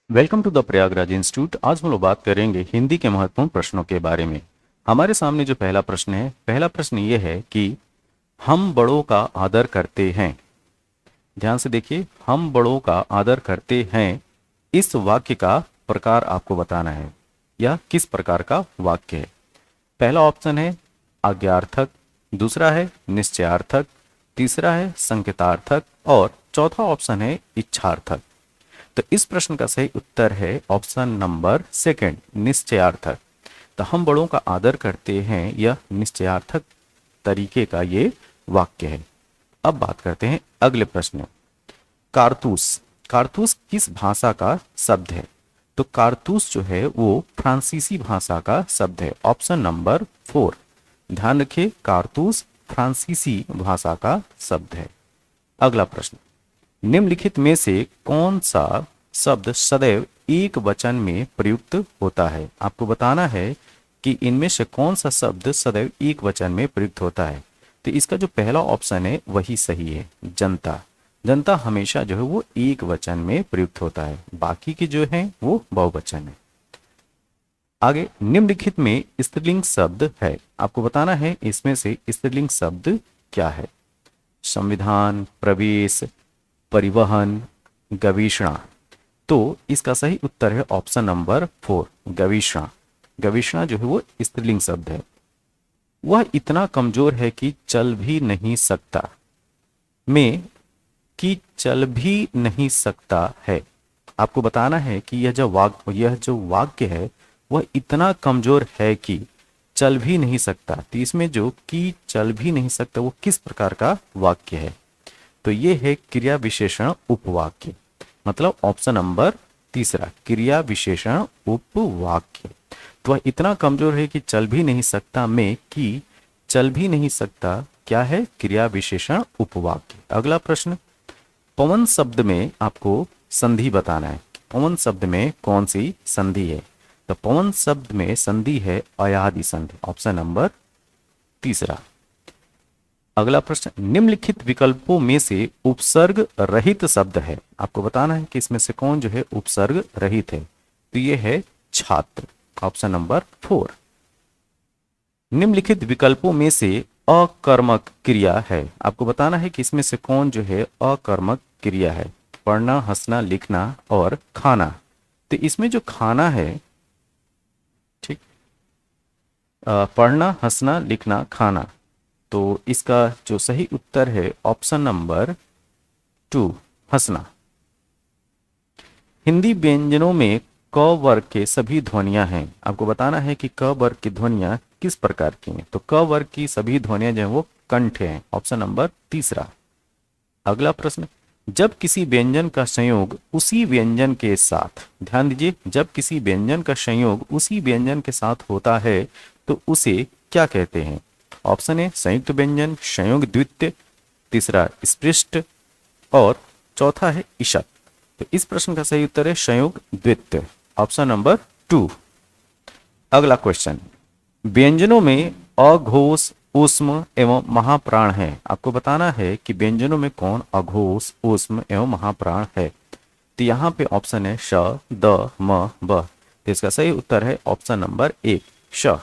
Welcome to the Prayagraj institute. आज हम लोग बात करेंगे हिंदी के महत्वपूर्ण प्रश्नों के बारे में। हमारे सामने जो पहला प्रश्न है, पहला प्रश्न ये है कि हम बड़ों का आदर करते हैं। ध्यान से देखिए, हम बड़ों का आदर करते हैं, इस वाक्य का प्रकार आपको बताना है। यह किस प्रकार का वाक्य है? पहला ऑप्शन है आज्ञार्थक, दूसरा है निश्चयार्थक, तीसरा है संकेतार्थक और चौथा ऑप्शन है इच्छार्थक। तो इस प्रश्न का सही उत्तर है ऑप्शन नंबर सेकंड, निश्चयार्थक। तो हम बड़ों का आदर करते हैं, यह निश्चयार्थक तरीके का ये वाक्य है। अब बात करते हैं अगले प्रश्न। कारतूस, कारतूस किस भाषा का शब्द है? तो कारतूस जो है वो फ्रांसीसी भाषा का शब्द है, ऑप्शन नंबर 4। ध्यान रखिए, कारतूस फ्रांसीसी भाषा का शब्द है। अगला प्रश्न, निम्नलिखित में से कौन सा शब्द सदैव एक वचन में प्रयुक्त होता है? आपको बताना है कि इनमें से कौन सा शब्द सदैव एक वचन में प्रयुक्त होता है। तो इसका जो पहला ऑप्शन है वही सही है, जनता। जनता हमेशा जो है वो एक वचन में प्रयुक्त होता है, बाकी के जो है वो बहुवचन है। आगे, निम्नलिखित में स्त्रीलिंग शब्द है, आपको बताना है इसमें से स्त्रीलिंग शब्द क्या है। संविधान, प्रवेश, परिवहन, गवेषणा। तो इसका सही उत्तर है ऑप्शन नंबर 4, गवेषणा। गवेषणा जो है वो स्त्रीलिंग शब्द है। वह इतना कमजोर है कि चल भी नहीं सकता, में कि चल भी नहीं सकता है। आपको बताना है कि यह जो वाक्य है वह इतना कमजोर है कि चल भी नहीं सकता। तो इसमें जो कि चल भी नहीं सकता वो किस प्रकार का वाक्य है? तो ये है क्रिया विशेषण उपवाक्य, मतलब ऑप्शन नंबर तीसरा, क्रिया विशेषण उपवाक्य। तो वह इतना कमजोर है कि चल भी नहीं सकता में कि चल भी नहीं सकता क्या है? क्रिया विशेषण उपवाक्य। अगला प्रश्न, पवन शब्द में आपको संधि बताना है। पवन शब्द में कौन सी संधि है? तो पवन शब्द में संधि है अयादि संधि, ऑप्शन नंबर तीसरा। अगला प्रश्न, निम्नलिखित विकल्पों में से उपसर्ग रहित शब्द है। आपको बताना है कि इसमें से कौन जो है उपसर्ग रहित है। तो ये है छात्र, ऑप्शन नंबर 4। निम्नलिखित विकल्पों में से अकर्मक क्रिया है। आपको बताना है कि इसमें से कौन जो है अकर्मक क्रिया है। पढ़ना, हंसना, लिखना और खाना। तो इसमें जो खाना है, ठीक, पढ़ना, हंसना, लिखना, खाना। तो इसका जो सही उत्तर है ऑप्शन नंबर 2, हंसना। हिंदी व्यंजनों में क वर्ग के सभी ध्वनियां हैं। आपको बताना है कि क वर्ग की ध्वनियां किस प्रकार की हैं। तो क वर्ग की सभी ध्वनियां जो है वो कंठ हैं, ऑप्शन नंबर तीसरा। अगला प्रश्न, जब किसी व्यंजन का संयोग उसी व्यंजन के साथ, ध्यान दीजिए, जब किसी व्यंजन का संयोग उसी व्यंजन के साथ होता है तो उसे क्या कहते हैं? ऑप्शन ए संयुक्त व्यंजन, संयोग द्वित्य, तीसरा स्पृष्ट और चौथा है ईषत्। तो इस प्रश्न का सही उत्तर है संयोग द्वित्य, ऑप्शन नंबर 2। अगला क्वेश्चन, व्यंजनों में अघोष, ऊष्म एवं महाप्राण है। आपको बताना है कि व्यंजनों में कौन अघोष, ऊष्म एवं महाप्राण है। तो यहाँ पे ऑप्शन है श, द, म, ब। तो इसका सही उत्तर है ऑप्शन नंबर 1, श।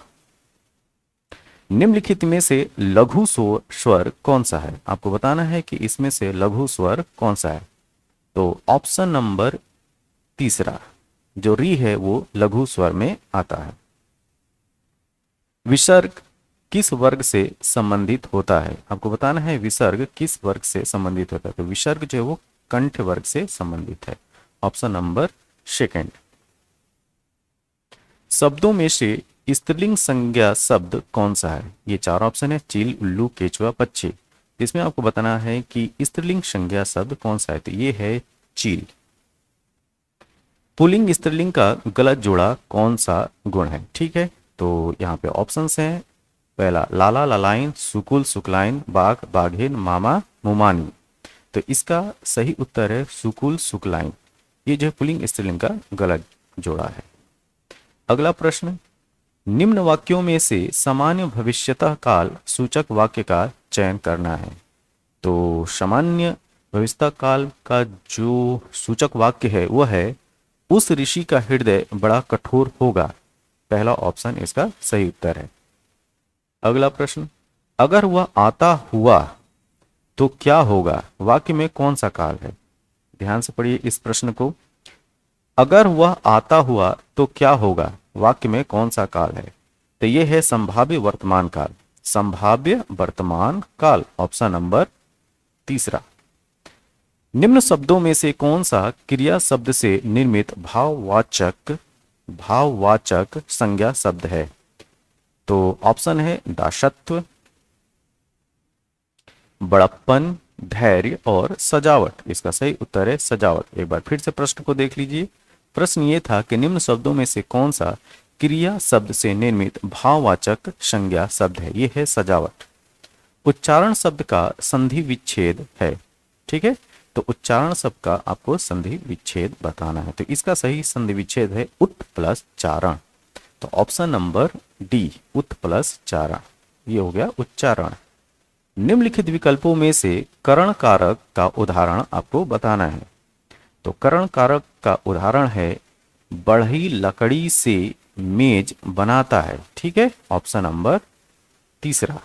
निम्नलिखित में से लघु स्वर कौन सा है? आपको बताना है कि इसमें से लघु स्वर कौन सा है। तो ऑप्शन नंबर तीसरा, जो री है वो लघु स्वर में आता है। विसर्ग किस वर्ग से संबंधित होता है? आपको बताना है विसर्ग किस वर्ग से संबंधित होता है। तो विसर्ग जो है वो कंठ वर्ग से संबंधित है, ऑप्शन नंबर सेकंड। शब्दों में से स्त्रीलिंग संज्ञा शब्द कौन सा है? ये चार ऑप्शन है, चील, उल्लू, केचुआ, पक्षी। इसमें आपको बताना है कि स्त्रीलिंग संज्ञा शब्द कौन सा है। तो ये है चील। पुल्लिंग स्त्रीलिंग का गलत जोड़ा कौन सा गुण है? ठीक है, तो यहाँ पे ऑप्शंस हैं। पहला लाला, लालाइन, सुकुल, सुकलाइन, बाघ, बाघिन, मामा, मुमानी। तो इसका सही उत्तर है सुकुल, सुकलाइन। ये जो है पुल्लिंग स्त्रीलिंग का गलत जोड़ा है। अगला प्रश्न, निम्न वाक्यों में से सामान्य भविष्यतः काल सूचक वाक्य का चयन करना है। तो सामान्य भविष्यतः काल का जो सूचक वाक्य है वो है उस ऋषि का हृदय बड़ा कठोर होगा। पहला ऑप्शन इसका सही उत्तर है। अगला प्रश्न, अगर वह आता हुआ तो क्या होगा, वाक्य में कौन सा काल है। ध्यान से पढ़िए इस प्रश्न को। अगर वह आता हुआ तो क्या होगा, वाक्य में कौन सा काल है। तो यह है संभाव्य वर्तमान काल। संभाव्य वर्तमान काल, ऑप्शन नंबर तीसरा। निम्न शब्दों में से कौन सा क्रिया शब्द से निर्मित भाववाचक संज्ञा शब्द है। तो ऑप्शन है दासत्व, बड़प्पन, धैर्य और सजावट। इसका सही उत्तर है सजावट। एक बार फिर से प्रश्न को देख लीजिए। प्रश्न ये था कि निम्न शब्दों में से कौन सा क्रिया शब्द से निर्मित भाववाचक संज्ञा शब्द है। यह है सजावट। उच्चारण शब्द का संधि विच्छेद है। ठीक है, तो उच्चारण शब्द का आपको संधि विच्छेद बताना है। तो इसका सही संधि विच्छेद है उत प्लस चारण। तो ऑप्शन नंबर डी, उत प्लस चारण, ये हो गया उच्चारण। निम्नलिखित विकल्पों में से करण कारक का उदाहरण आपको बताना है। तो करण कारक का उदाहरण है बढ़ई लकड़ी से मेज बनाता है। ठीक है, ऑप्शन नंबर तीसरा।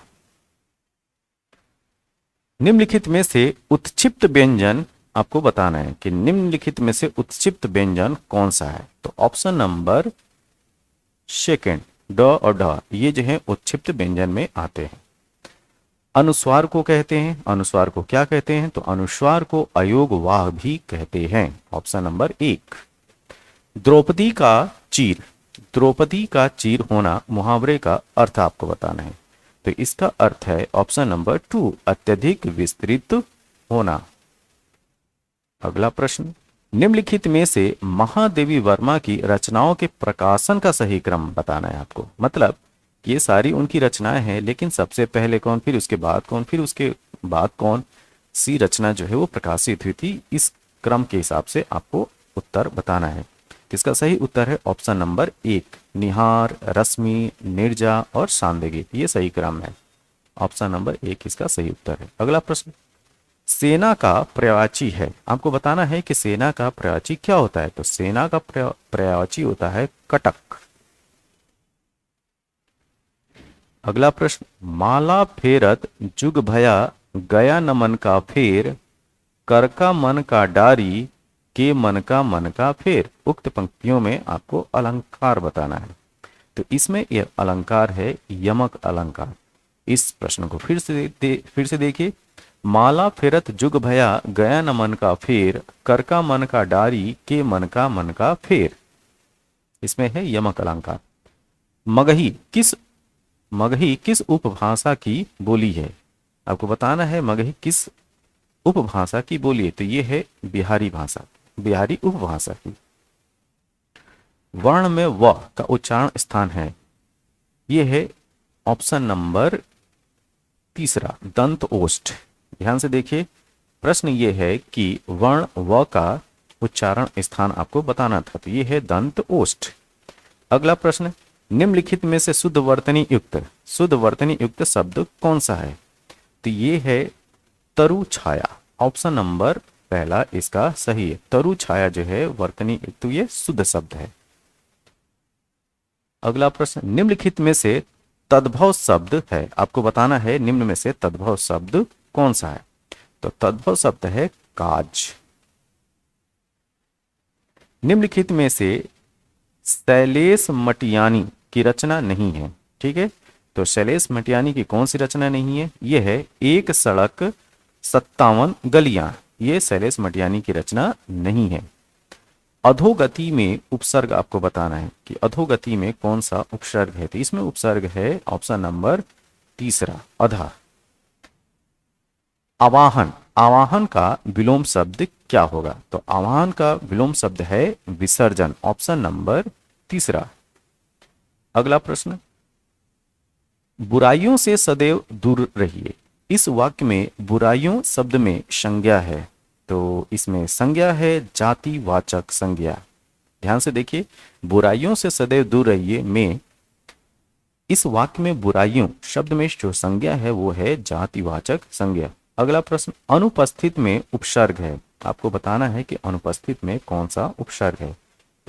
निम्नलिखित में से उत्क्षिप्त व्यंजन आपको बताना है कि निम्नलिखित में से उत्क्षिप्त व्यंजन कौन सा है। तो ऑप्शन नंबर सेकंड, ड और ढ, ये जो है उत्क्षिप्त व्यंजन में आते हैं। अनुस्वार को कहते हैं। अनुस्वार को क्या कहते हैं, तो अनुस्वार को अयोगवाह भी कहते हैं। ऑप्शन नंबर एक। द्रौपदी का चीर, द्रौपदी का चीर होना मुहावरे का अर्थ आपको बताना है। तो इसका अर्थ है ऑप्शन नंबर टू, अत्यधिक विस्तृत होना। अगला प्रश्न, निम्नलिखित में से महादेवी वर्मा की रचनाओं के प्रकाशन का सही क्रम बताना है आपको। मतलब ये सारी उनकी रचनाएं हैं, लेकिन सबसे पहले कौन, फिर उसके बाद कौन, फिर उसके बाद कौन सी रचना जो है वो प्रकाशित हुई थी, इस क्रम के हिसाब से आपको उत्तर बताना है। इसका सही उत्तर है ऑप्शन नंबर एक, निहार, रश्मि, नीरजा और सांदगी। ये सही क्रम है। ऑप्शन नंबर एक इसका सही उत्तर है। अगला प्रश्न, सेना का पर्यायवाची है। आपको बताना है कि सेना का पर्यायवाची क्या होता है। तो सेना का पर्यायवाची होता है कटक। अगला प्रश्न, माला फेरत जुग भया गया न मन का फेर, कर का मन का डारी के मन का फेर। उक्त पंक्तियों में आपको अलंकार बताना है। तो इसमें यह अलंकार है यमक अलंकार। इस प्रश्न को फिर से देखिए। माला फेरत जुग भया गया न मन का फेर, कर का मन का डारी के मन का फेर। इसमें है यमक अलंकार। मगही किस उपभाषा की बोली है। आपको बताना है मगही किस उपभाषा की बोली है। तो ये है बिहारी भाषा, बिहारी उपभाषा की। वर्ण में व का उच्चारण स्थान है। ये है ऑप्शन नंबर तीसरा, दंत ओष्ठ। ध्यान से देखिए, प्रश्न ये है कि वर्ण व का उच्चारण स्थान आपको बताना था। तो ये है दंत ओष्ठ। अगला प्रश्न, निम्नलिखित में से शुद्ध वर्तनी युक्त शब्द कौन सा है। तो ये है तरु छाया। ऑप्शन नंबर पहला इसका सही है। तरु छाया जो है वर्तनी युक्त, तो ये शुद्ध शब्द है। अगला प्रश्न, निम्नलिखित में से तद्भव शब्द है। आपको बताना है निम्न में से तद्भव शब्द कौन सा है। तो तद्भव शब्द है काज। निम्नलिखित में से शैलेश मटियानी की रचना नहीं है। ठीक है, तो शैलेश मटियानी की कौन सी रचना नहीं है। यह है एक सड़क 57 गलियां। ये शैलेश मटियानी की रचना नहीं है। अधोगति में उपसर्ग आपको बताना है कि अधोगति में कौन सा उपसर्ग है। तो इसमें उपसर्ग है ऑप्शन नंबर तीसरा, अधा। आवाहन, आवाहन का विलोम शब्द क्या होगा। तो आवाहन का विलोम शब्द है विसर्जन। ऑप्शन नंबर तीसरा। अगला प्रश्न, बुराइयों से सदैव दूर रहिए। इस वाक्य में बुराइयों शब्द में संज्ञा है। तो इसमें संज्ञा है जातिवाचक संज्ञा। ध्यान से देखिए, बुराइयों से सदैव दूर रहिए में इस वाक्य में बुराइयों शब्द में जो संज्ञा है वो है जातिवाचक संज्ञा। अगला प्रश्न, अनुपस्थित में उपसर्ग है। आपको बताना है कि अनुपस्थित में कौन सा उपसर्ग है।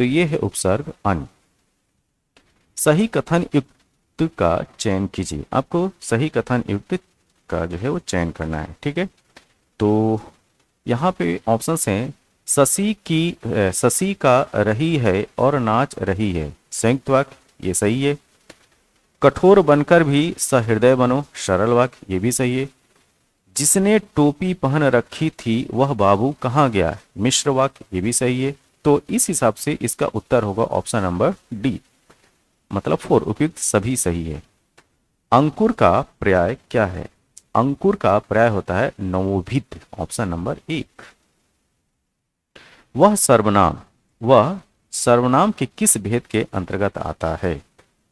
तो ये है उपसर्ग अन। सही कथन युक्त का चयन कीजिए। आपको सही कथन युक्त का जो है वो चयन करना है, ठीक है। तो यहाँ पे ऑप्शंस हैं, शशि का रही है और नाच रही है, संयुक्त वाक्य, ये सही है। कठोर बनकर भी सहृदय बनो, सरल वाक्य, ये भी सही है। जिसने टोपी पहन रखी थी वह बाबू कहाँ गया, मिश्र वाक्य, ये भी सही है। तो इस हिसाब से इसका उत्तर होगा ऑप्शन नंबर डी, मतलब 4, उपयुक्त सभी सही है। अंकुर का पर्याय क्या है? अंकुर का पर्याय होता है नवोभित, ऑप्शन नंबर 1। वह सर्वनाम के किस भेद के अंतर्गत आता है?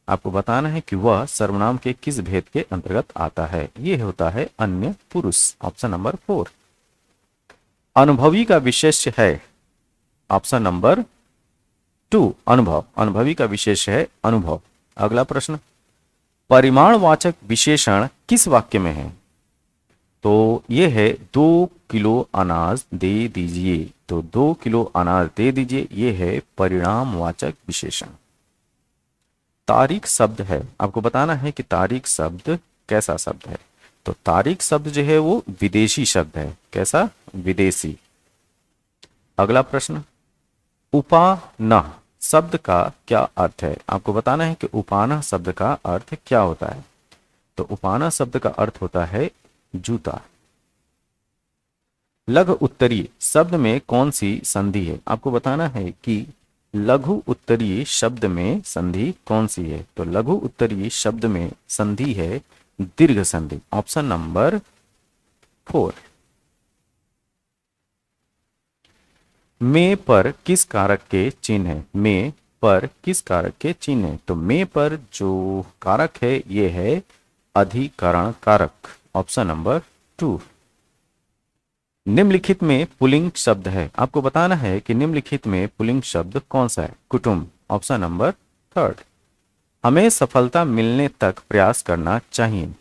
आपको बताना है कि वह सर्वनाम के किस भेद के अंतर्गत आता है। यह होता है अन्य पुरुष, ऑप्शन नंबर 4। अनुभवी का विशेष है, ऑप्शन नंबर 2, अनुभव। अनुभवी का विशेष है अनुभव। अगला प्रश्न, परिमाणवाचक विशेषण किस वाक्य में है? तो यह है 2 किलो अनाज दे दीजिए। तो 2 किलो अनाज दे दीजिए, यह है परिणामवाचक विशेषण। तारीख शब्द है, आपको बताना है कि तारीख शब्द कैसा शब्द है। तो तारीख शब्द जो है वो विदेशी शब्द है। कैसा? विदेशी। अगला प्रश्न, उपानह शब्द का क्या अर्थ है? आपको बताना है कि उपानह शब्द का अर्थ क्या होता है। तो उपानह शब्द का अर्थ होता है जूता। लघु उत्तरीय शब्द में कौन सी संधि है? आपको बताना है कि लघु उत्तरीय शब्द में संधि कौन सी है। तो लघु उत्तरीय शब्द में संधि है दीर्घ संधि, ऑप्शन नंबर 4। में पर किस कारक के चिन्ह है? में पर किस कारक के चिन्ह है? तो में पर जो कारक है ये है अधिकरण कारक, ऑप्शन नंबर 2। निम्नलिखित में पुल्लिंग शब्द है। आपको बताना है कि निम्नलिखित में पुल्लिंग शब्द कौन सा है। कुटुंब, ऑप्शन नंबर 3। हमें सफलता मिलने तक प्रयास करना चाहिए,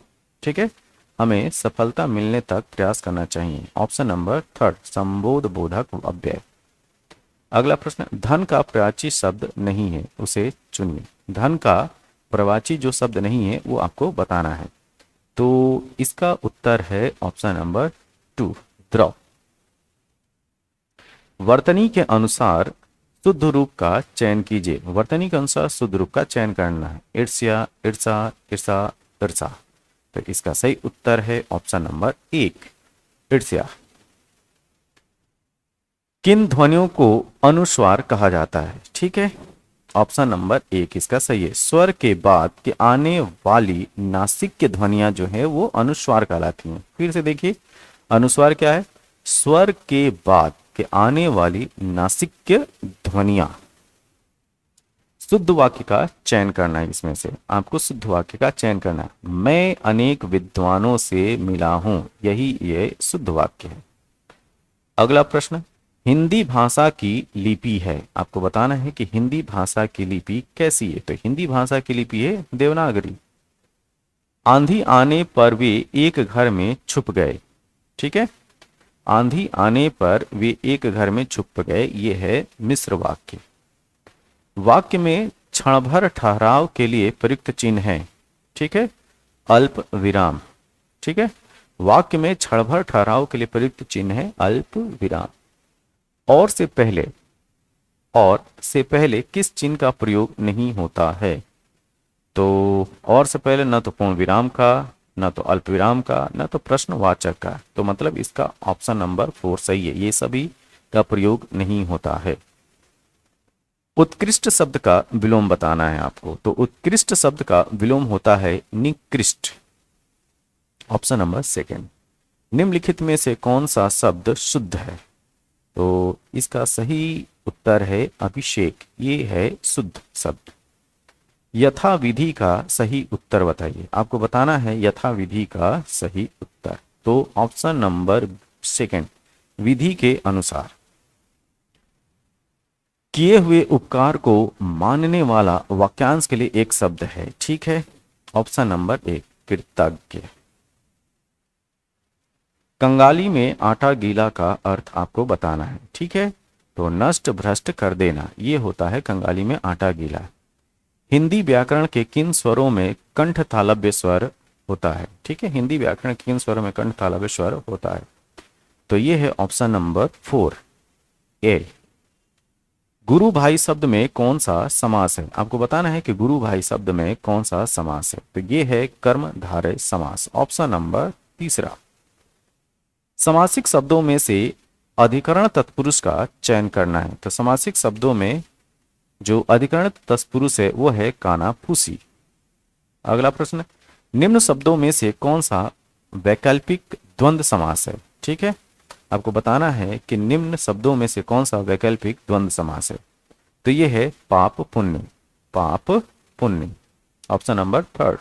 ठीक है। हमें सफलता मिलने तक प्रयास करना चाहिए, ऑप्शन नंबर 3, संबोध बोधक अव्यय। अगला प्रश्न, धन का प्रवाची शब्द नहीं है, उसे चुनिए। धन का प्रवाची जो शब्द नहीं है वो आपको बताना है। तो इसका उत्तर है ऑप्शन नंबर 2, द्रव। वर्तनी के अनुसार शुद्ध रूप का चयन कीजिए। वर्तनी के अनुसार शुद्ध रूप का चयन करना है। ईर्ष्या, ईर्षा, ईर्षा, ईर्षा। तो इसका सही उत्तर है ऑप्शन नंबर 1, ईर्ष्या। किन ध्वनियों को अनुस्वार कहा जाता है? ठीक है, ऑप्शन नंबर 1 इसका सही है। स्वर के बाद के आने वाली नासिक ध्वनियां जो है वो अनुस्वार कहलाती हैं। फिर से देखिए, अनुस्वार क्या है? स्वर के बाद के आने वाली नासिक ध्वनियां। शुद्ध वाक्य का चयन करना है, इसमें से आपको शुद्ध वाक्य का चयन करना है। मैं अनेक विद्वानों से मिला हूं, यही ये शुद्ध वाक्य है। अगला प्रश्न, हिंदी भाषा की लिपि है। आपको बताना है कि हिंदी भाषा की लिपि कैसी है। तो हिंदी भाषा की लिपि है देवनागरी। आंधी आने पर वे एक घर में छुप गए, ठीक है। आंधी आने पर वे एक घर में छुप गए, ये है मिश्र वाक्य। वाक्य में क्षण भर ठहराव के लिए प्रयुक्त चिन्ह है, ठीक है, अल्प विराम, ठीक है। वाक्य में क्षण भर ठहराव के लिए प्रयुक्त चिन्ह है अल्प विराम। और से पहले किस चिन्ह का प्रयोग नहीं होता है? तो और से पहले न तो पूर्ण विराम का, न तो अल्प विराम का, न तो प्रश्नवाचक का। तो मतलब इसका ऑप्शन नंबर 4 सही है, ये सभी का प्रयोग नहीं होता है। उत्कृष्ट शब्द का विलोम बताना है आपको। तो उत्कृष्ट शब्द का विलोम होता है निकृष्ट, ऑप्शन नंबर 2। निम्नलिखित में से कौन सा शब्द शुद्ध है? तो इसका सही उत्तर है अभिषेक, ये है शुद्ध शब्द। यथाविधि का सही उत्तर बताइए। आपको बताना है यथाविधि का सही उत्तर। तो ऑप्शन नंबर 2, विधि के अनुसार। किए हुए उपकार को मानने वाला वाक्यांश के लिए एक शब्द है, ठीक है, ऑप्शन नंबर 1, कृतज्ञ। कंगाली में आटा गीला का अर्थ आपको बताना है, ठीक है। तो नष्ट भ्रष्ट कर देना, ये होता है कंगाली में आटा गीला। हिंदी व्याकरण के किन स्वरों में कंठ तालव्य स्वर होता है? ठीक है, हिंदी व्याकरण के किन स्वरों में कंठ तालव्य स्वर होता है? तो ये है ऑप्शन नंबर 4 ए। गुरु भाई शब्द में कौन सा समास है? आपको बताना है कि गुरु भाई शब्द में कौन सा समास है। तो ये है कर्मधारय समास, ऑप्शन नंबर 3। समासिक शब्दों में से अधिकरण तत्पुरुष का चयन करना है। तो समासिक शब्दों में जो अधिकरण तत्पुरुष है वो है काना फूसी। अगला प्रश्न, निम्न शब्दों में से कौन सा वैकल्पिक द्वंद्व समास है? ठीक है, आपको बताना है कि निम्न शब्दों में से कौन सा वैकल्पिक द्वंद्व समास है। तो ये है पाप पुण्य, पाप पुण्य, ऑप्शन नंबर 3।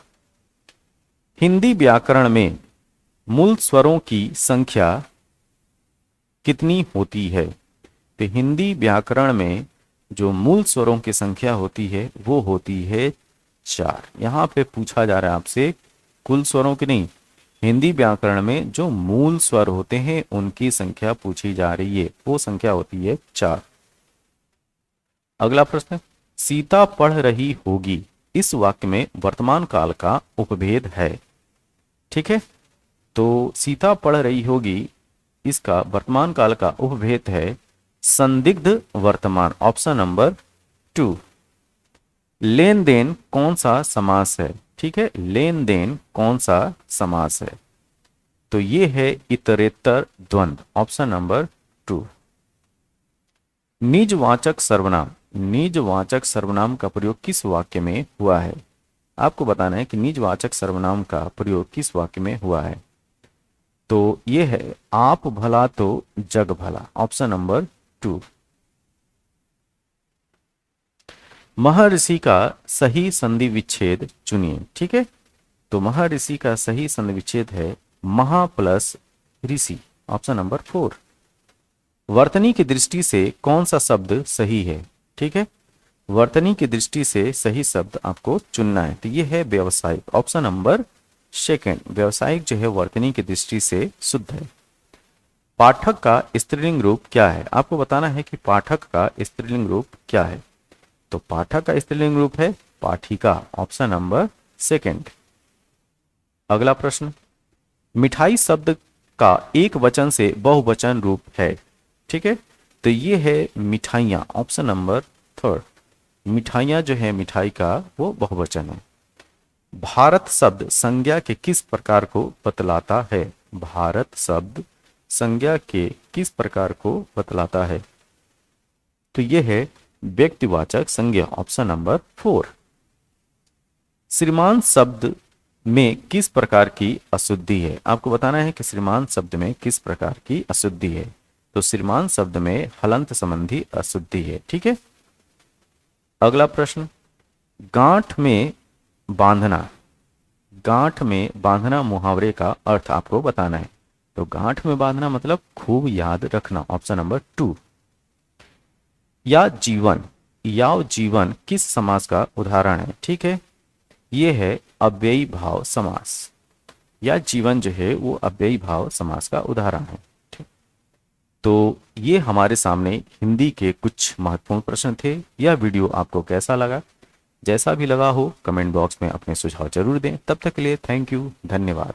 हिंदी व्याकरण में मूल स्वरों की संख्या कितनी होती है? तो हिंदी व्याकरण में जो मूल स्वरों की संख्या होती है वो होती है 4। यहां पे पूछा जा रहा है आपसे कुल स्वरों की नहीं, हिंदी व्याकरण में जो मूल स्वर होते हैं उनकी संख्या पूछी जा रही है, वो संख्या होती है 4। अगला प्रश्न, सीता पढ़ रही होगी, इस वाक्य में वर्तमान काल का उपभेद है। ठीक है, तो सीता पढ़ रही होगी, इसका वर्तमान काल का उपभेद है संदिग्ध वर्तमान, ऑप्शन नंबर 2। लेन देन कौन सा समास है? ठीक है, लेन देन कौन सा समास है? तो ये है इतरेतर द्वंद्व, ऑप्शन नंबर 2। निजवाचक सर्वनाम, निजवाचक सर्वनाम का प्रयोग किस वाक्य में हुआ है? आपको बताना है कि निजवाचक सर्वनाम का प्रयोग किस वाक्य में हुआ है। तो ये है आप भला तो जग भला, ऑप्शन नंबर 2। महर्षि का सही संधि विच्छेद चुनिए। ठीक है, तो महर्षि का सही संधि विच्छेद है महा प्लस ऋषि, ऑप्शन नंबर 4। वर्तनी की दृष्टि से कौन सा शब्द सही है? ठीक है, वर्तनी की दृष्टि से सही शब्द आपको चुनना है। तो ये है व्यवसायिक, ऑप्शन नंबर 2। व्यवसायिक जो है वर्तनी की दृष्टि से शुद्ध है। पाठक का स्त्रीलिंग रूप क्या है? आपको बताना है कि पाठक का स्त्रीलिंग रूप क्या है। तो पाठक का स्त्रीलिंग रूप है पाठिका, ऑप्शन नंबर 2। अगला प्रश्न, मिठाई शब्द का एक वचन से बहुवचन रूप है। ठीक है, तो ये है मिठाइयाँ, ऑप्शन नंबर 3। मिठाइयाँ जो है मिठाई का वो बहुवचन है। भारत शब्द संज्ञा के किस प्रकार को बतलाता है? भारत शब्द संज्ञा के किस प्रकार को बतलाता है? तो यह है व्यक्तिवाचक संज्ञा, ऑप्शन नंबर 4। श्रीमान शब्द में किस प्रकार की अशुद्धि है? आपको बताना है कि श्रीमान शब्द में किस प्रकार की अशुद्धि है। तो श्रीमान शब्द में हलंत संबंधी अशुद्धि है। ठीक है, अगला प्रश्न, गांठ में बांधना, गांठ में बांधना मुहावरे का अर्थ आपको बताना है। तो गांठ में बांधना मतलब खूब याद रखना, ऑप्शन नंबर 2। या जीवन, याव जीवन किस समास का उदाहरण है? ठीक है, ये है अव्ययी भाव समास। या जीवन जो है वो अव्ययी भाव समास का उदाहरण है। ठीक, तो ये हमारे सामने हिंदी के कुछ महत्वपूर्ण प्रश्न थे। यह वीडियो आपको कैसा लगा? जैसा भी लगा हो कमेंट बॉक्स में अपने सुझाव जरूर दें। तब तक के लिए थैंक यू, धन्यवाद।